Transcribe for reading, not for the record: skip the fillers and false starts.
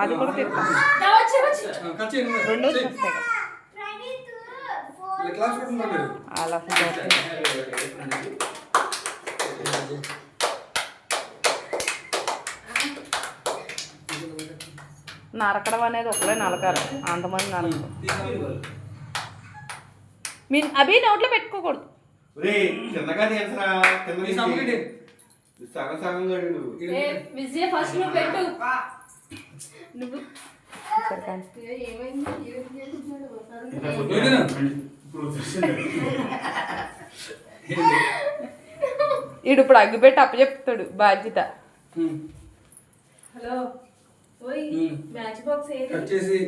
అది కూడా తిప్పాలి. రెండు వస్తాయి అలా నరకడం అనేది ఒకటే నలకాలి, అంతమంది నరకడం. మీరు అవి నోట్లో పెట్టుకోకూడదు. విజయ ఫస్ట్ నువ్వు పెట్టు. నువ్వు ఈడు ఇప్పుడు అగ్గిపెట్టి అప్పచెప్తాడు బాధ్యత. హలో మ్యాచ్ బాక్స్ వచ్చేసి